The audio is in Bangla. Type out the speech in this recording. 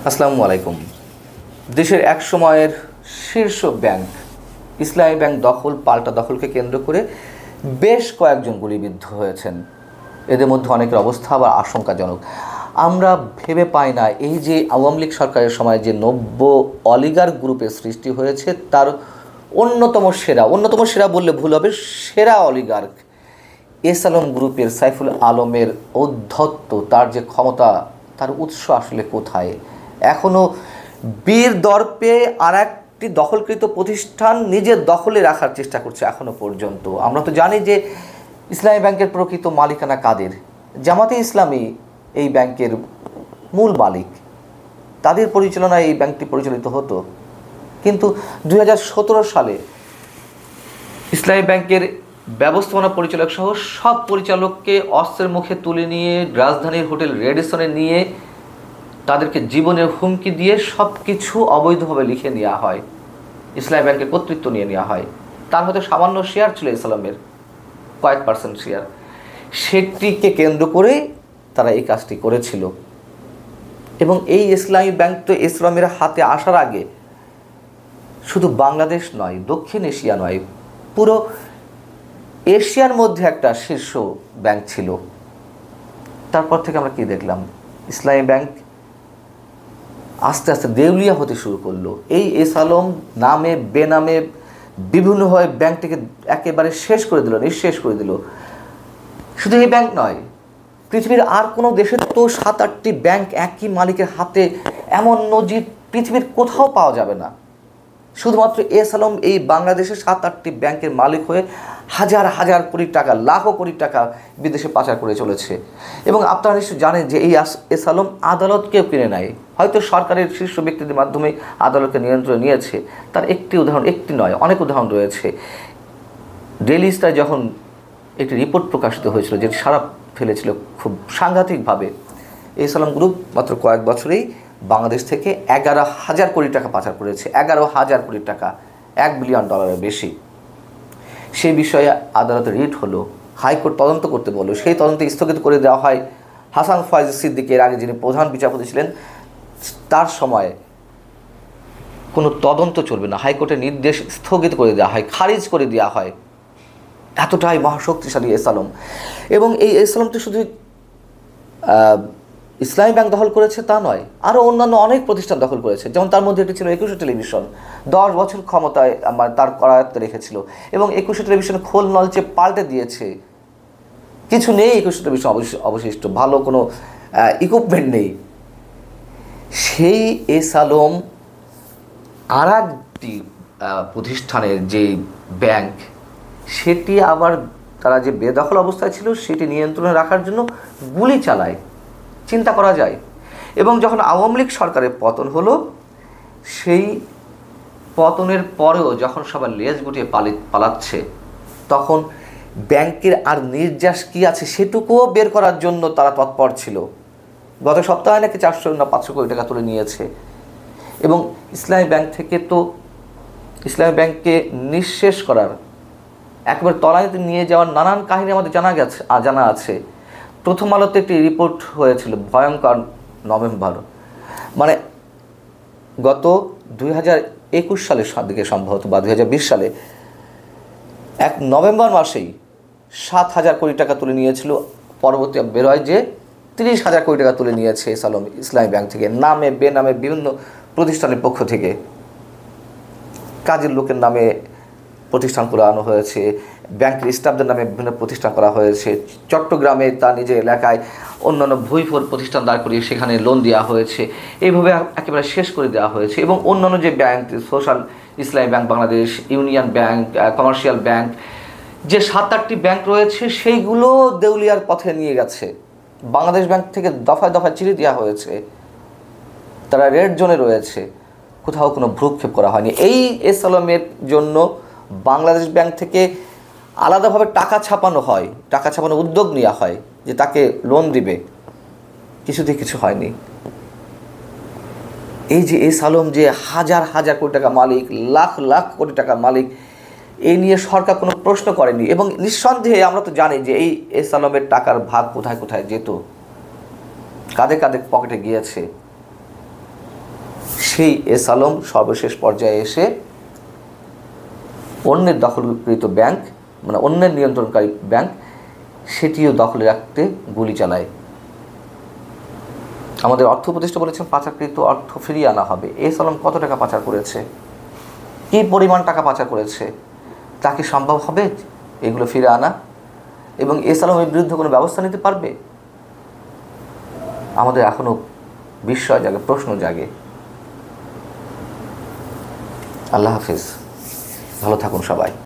আসসালামু আলাইকুম। দেশের এক সময়ের শীর্ষ ব্যাংক ইসলামী ব্যাংক দখল পাল্টা দখলকে কেন্দ্র করে বেশ কয়েকজন গুলিবিদ্ধ হয়েছেন। এদের মধ্যে অনেকের অবস্থা আবার আশঙ্কাজনক। আমরা ভেবে পাই না এই যে আওয়ামী লীগ সরকারের সময় যে নব্য অলিগার গ্রুপের সৃষ্টি হয়েছে তার অন্যতম সেরা বললে ভুল হবে, সেরা অলিগার্ক এস আলম গ্রুপের সাইফুল আলমের ঔদ্ধত্য, তার যে ক্ষমতা, তার উৎস আসলে কোথায়? এখনও বীর দর্পে আর একটি দখলকৃত প্রতিষ্ঠান নিজের দখলে রাখার চেষ্টা করছে এখনও পর্যন্ত। আমরা তো জানি যে ইসলামী ব্যাংকের প্রকৃত মালিকানা কাদের। জামাতে ইসলামী এই ব্যাংকের মূল মালিক, তাদের পরিচালনায় এই ব্যাংকটি পরিচালিত হতো। কিন্তু 2017 সালে ইসলামী ব্যাংকের ব্যবস্থাপনা পরিচালক সহ সব পরিচালককে অস্ত্রের মুখে তুলে নিয়ে রাজধানীর হোটেল রেডিসনে নিয়ে তাদেরকে জীবনের হুমকি দিয়ে সব কিছু অবৈধভাবে লিখে নেওয়া হয়, ইসলামী ব্যাংকের কর্তৃত্ব নিয়ে নেওয়া হয়। তার হয়তো সামান্য শেয়ার ছিল ইসলামের, কয়েক পার্সেন্ট শেয়ার, সেটিকে কেন্দ্র করে তারা এই কাজটি করেছিল। এবং এই ইসলামী ব্যাংক তো ইসলামের হাতে আসার আগে শুধু বাংলাদেশ নয়, দক্ষিণ এশিয়া নয়, পুরো এশিয়ার মধ্যে একটা শীর্ষ ব্যাংক ছিল। তারপর থেকে আমরা কি দেখলাম? ইসলামী ব্যাংক আস্তে আস্তে দেউলিয়া হতে শুরু করলো। এই এস আলম নামে বেনামে বিভিন্নভাবে ব্যাংকটিকে একেবারে শেষ করে দিল, নিঃশেষ করে দিল। শুধু এই ব্যাংক নয়, পৃথিবীর আর কোনো দেশের তো 7-8টি ব্যাংক একই মালিকের হাতে, এমন নজির পৃথিবীর কোথাও পাওয়া যাবে না। শুধুমাত্র এস আলম এই বাংলাদেশের 7-8টি ব্যাংকের মালিক হয়ে হাজার হাজার কোটি টাকা, লাখো কোটি টাকা বিদেশে পাচার করে চলেছে। এবং আপনারা নিশ্চয়ই জানেন যে এই এস আলম আদালতকেও কিনে নেয়, হয়তো সরকারের শীর্ষ ব্যক্তিদের মাধ্যমে আদালতকে নিয়ন্ত্রণে নিয়েছে। তার একটি উদাহরণ, একটি নয়, অনেক উদাহরণ রয়েছে। ডেইলি স্টার যখন একটি রিপোর্ট প্রকাশিত হয়েছিল যেটি সারা ফেলেছিল খুব সাংঘাতিকভাবে, এস আলম গ্রুপ মাত্র কয়েক বছরেই বাংলাদেশ থেকে 11,000 কোটি টাকা পাচার করেছে। 11,000 কোটি টাকা, $1 বিলিয়ন বেশি। সেই বিষয়ে আদালতে রিট হলো, হাইকোর্ট তদন্ত করতে বলল, সেই তদন্ত স্থগিত করে দেওয়া হয়। হাসান ফয়েজ সিদ্দিকের আগে যিনি প্রধান বিচারপতি ছিলেন, তার সময় কোনো তদন্ত চলবে না, হাইকোর্টের নির্দেশ স্থগিত করে দেওয়া হয়, খারিজ করে দেওয়া হয়। এতটাই মহাশক্তিশালী এস আলম। এবং এই এস আলম তো শুধু ইসলামী ব্যাংক দখল করেছে তা নয়, আরও অন্যান্য অনেক প্রতিষ্ঠান দখল করেছে। যেমন তার মধ্যে একটি ছিল 21 টেলিভিশন, 10 বছর ক্ষমতায় তার করায়ত্তে রেখেছিল এবং 21 টেলিভিশন খোল নলচে পাল্টে দিয়েছে। কিছু নেই 21 টেলিভিশন অবশিষ্ট, ভালো কোনো ইকুইপমেন্ট নেই। সেই এস আলম আর একটি প্রতিষ্ঠানের যে ব্যাংক, সেটি আবার তারা যে বেদখল অবস্থায় ছিল সেটি নিয়ন্ত্রণে রাখার জন্য গুলি চালায়, চিন্তা করা যায়। এবং যখন আওয়ামী লীগ সরকারের পতন হলো, সেই পতনের পরেও যখন সবাই লেজ গুটিয়ে পালাচ্ছে, তখন ব্যাংকের আর নির্যাস কী আছে সেটুকুও বের করার জন্য তারা তৎপর ছিল। গত সপ্তাহে নাকি 400 না 500 কোটি টাকা তুলে নিয়েছে। এবং ইসলামী ব্যাংক থেকে তো ইসলামী ব্যাংককে নিঃশেষ করার, একেবারে তলানিতে নিয়ে যাওয়ার নানান কাহিনী আমাদের জানা আছে। প্রথম আলোতে একটি রিপোর্ট হয়েছিল, ভয়ঙ্কর নভেম্বর, মানে গত 2021 সালের দিকে সম্ভবত বা 2020 সালে 1 নভেম্বর মাসেই 7,000 কোটি টাকা তুলে নিয়েছিল। পরবর্তী বেরোয় যে 30,000 কোটি টাকা তুলে নিয়েছে এস আলম ইসলামী ব্যাংক থেকে, নামে বেনামে বিভিন্ন প্রতিষ্ঠানের পক্ষ থেকে। কাজের লোকের নামে প্রতিষ্ঠান করানো হয়েছে, ব্যাংকের স্টাফদের নামে বিভিন্ন প্রতিষ্ঠান করা হয়েছে। চট্টগ্রামে তার নিজের এলাকায় অন্যান্য ভুইফোর প্রতিষ্ঠান দাঁড় করিয়ে সেখানে লোন দেওয়া হয়েছে। এইভাবে একেবারে শেষ করে দেওয়া হয়েছে। এবং অন্যান্য যে ব্যাংক, সোশ্যাল ইসলামী bank Bangladesh, union bank, commercial bank, যে 7-8টি ব্যাংক রয়েছে সেইগুলো দেউলিয়ার পথে নিয়ে গেছে। বাংলাদেশ ব্যাংক থেকে দফায় দফায় চিঠি দেওয়া হয়েছে, তারা রেড জোনে রয়েছে, কোথাও কোনো ভ্রুক্ষেপ করা হয়নি। এই এস আলমের জন্য বাংলাদেশ ব্যাংক থেকে আলাদাভাবে টাকা ছাপানো হয়, টাকা ছাপানোর উদ্যোগ নেওয়া হয় যে তাকে লোন দিবে, কিছুতেই কিছু হয়নি। এই যে এস আলম যে হাজার হাজার কোটি টাকা মালিক, লাখ লাখ কোটি টাকা মালিক, এই নিয়ে সরকার কোনো প্রশ্ন করেনি। এবং নিঃসন্দেহে আমরা তো জানি যে এই এস আলমের টাকার ভাগ কোথায় কোথায় যেত, কাদের কাদের পকেটে গিয়েছে। সেই এস আলম সর্বশেষ পর্যায়ে এসে অন্যের দখলকৃত ব্যাংক, মানে অন্যের নিয়ন্ত্রণকারী ব্যাংক, সেটিও দখলে রাখতে গুলি চালায়। আমাদের অর্থ উপদেষ্টা বলেছেন পাচারকৃত অর্থ ফিরিয়ে আনা হবে। এস আলম কত টাকা পাচার করেছে, কী পরিমাণ টাকা পাচার করেছে, তা কি সম্ভব হবে এগুলো ফিরে আনা? এবং এস আলমের বিরুদ্ধে কোনো ব্যবস্থা নিতে পারবে? আমাদের এখনও বিস্ময় জাগে, প্রশ্ন জাগে। আল্লাহ হাফিজ, ভালো থাকুন সবাই।